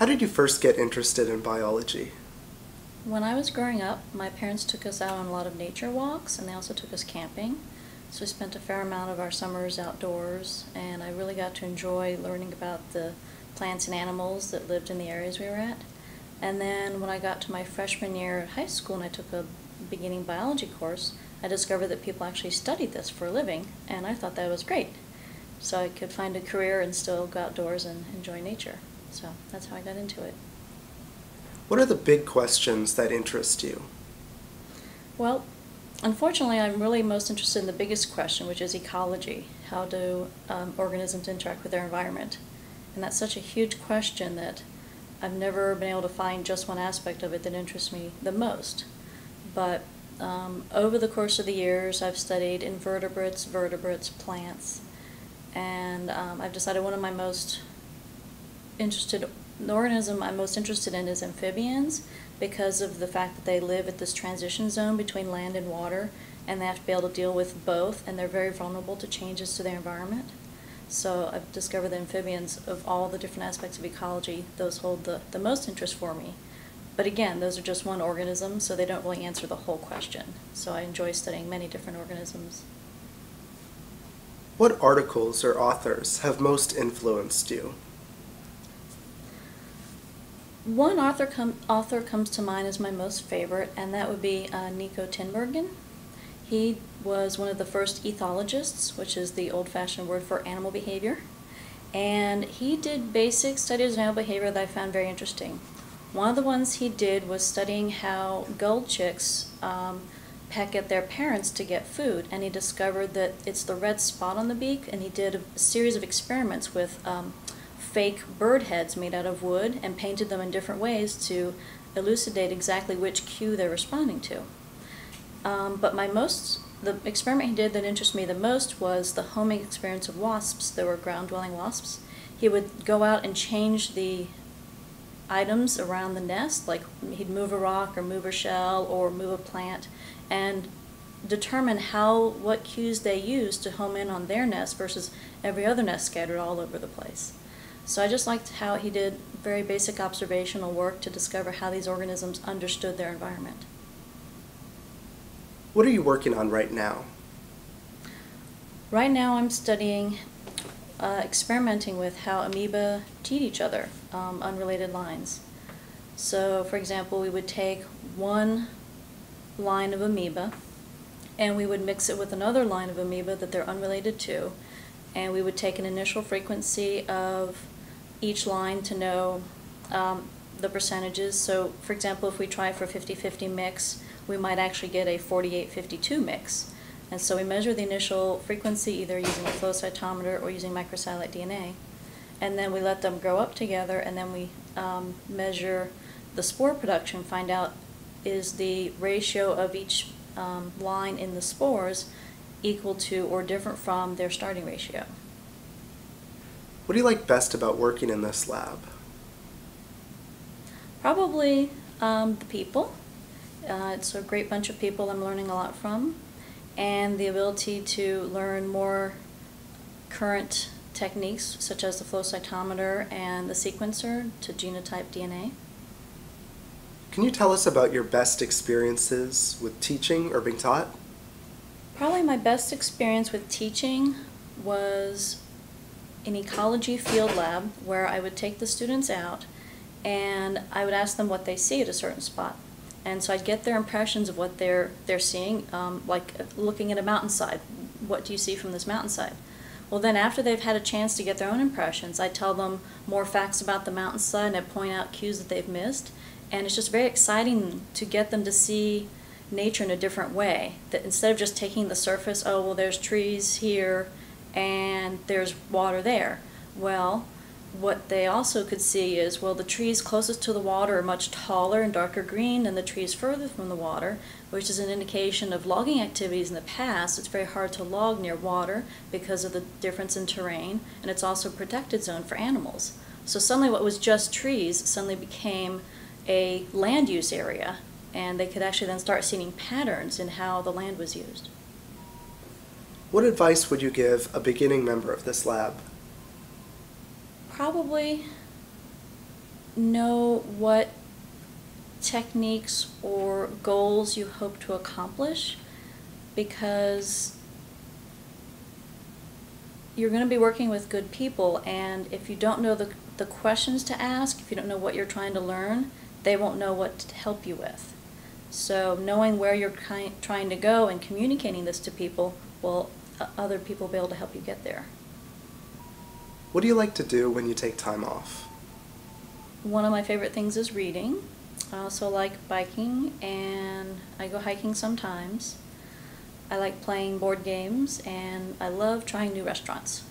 did you first get interested in biology? When I was growing up, my parents took us out on a lot of nature walks, and they also took us camping. So we spent a fair amount of our summers outdoors, and I really got to enjoy learning about the plants and animals that lived in the areas we were at. And then when I got to my freshman year at high school and I took a beginning biology course, I discovered that people actually studied this for a living, and I thought that was great. So I could find a career and still go outdoors and enjoy nature. So that's how I got into it. What are the big questions that interest you? Well, unfortunately, I'm really most interested in the biggest question, which is ecology. How do organisms interact with their environment? And that's such a huge question that I've never been able to find just one aspect of it that interests me the most. But over the course of the years, I've studied invertebrates, vertebrates, plants, and I've decided the organism I'm most interested in is amphibians, because of the fact that they live at this transition zone between land and water, and they have to be able to deal with both, and they're very vulnerable to changes to their environment. So I've discovered that amphibians, of all the different aspects of ecology, those hold the most interest for me. But again, those are just one organism, so they don't really answer the whole question. So I enjoy studying many different organisms. What articles or authors have most influenced you? One author comes to mind as my most favorite, and that would be Nico Tinbergen. He was one of the first ethologists, which is the old-fashioned word for animal behavior. And he did basic studies of animal behavior that I found very interesting. One of the ones he did was studying how gull chicks peck at their parents to get food, and he discovered that it's the red spot on the beak, and he did a series of experiments with fake bird heads made out of wood and painted them in different ways to elucidate exactly which cue they're responding to. But the experiment he did that interested me the most was the homing experience of wasps. There were ground-dwelling wasps. He would go out and change the items around the nest, like he'd move a rock or move a shell or move a plant, and determine what cues they used to home in on their nest versus every other nest scattered all over the place. So I just liked how he did very basic observational work to discover how these organisms understood their environment. What are you working on right now? Right now I'm studying, experimenting with how amoeba teat each other, unrelated lines. So for example, we would take one line of amoeba and we would mix it with another line of amoeba that they're unrelated to, and we would take an initial frequency of each line to know the percentages. So for example, if we try for a 50-50 mix, we might actually get a 48-52 mix. And so we measure the initial frequency either using a flow cytometer or using microsatellite DNA. And then we let them grow up together, and then we measure the spore production, find out is the ratio of each line in the spores equal to or different from their starting ratio. What do you like best about working in this lab? Probably the people. It's a great bunch of people I'm learning a lot from, and the ability to learn more current techniques such as the flow cytometer and the sequencer to genotype DNA. Can you tell us about your best experiences with teaching or being taught? Probably my best experience with teaching was an ecology field lab where I would take the students out and I would ask them what they see at a certain spot. And so I'd get their impressions of what they're seeing, like looking at a mountainside. What do you see from this mountainside? Well, then after they've had a chance to get their own impressions, I tell them more facts about the mountainside and I point out cues that they've missed. And it's just very exciting to get them to see nature in a different way. That instead of just taking the surface, oh, well, there's trees here and there's water there. Well, what they also could see is, well, the trees closest to the water are much taller and darker green than the trees further from the water, which is an indication of logging activities in the past. It's very hard to log near water because of the difference in terrain, and it's also a protected zone for animals. So suddenly what was just trees suddenly became a land use area, and they could actually then start seeing patterns in how the land was used. What advice would you give a beginning member of this lab? Probably know what techniques or goals you hope to accomplish, because you're going to be working with good people, and if you don't know the questions to ask, if you don't know what you're trying to learn, they won't know what to help you with. So knowing where you're trying to go and communicating this to people will other people be able to help you get there. What do you like to do when you take time off? One of my favorite things is reading. I also like biking, and I go hiking sometimes. I like playing board games, and I love trying new restaurants.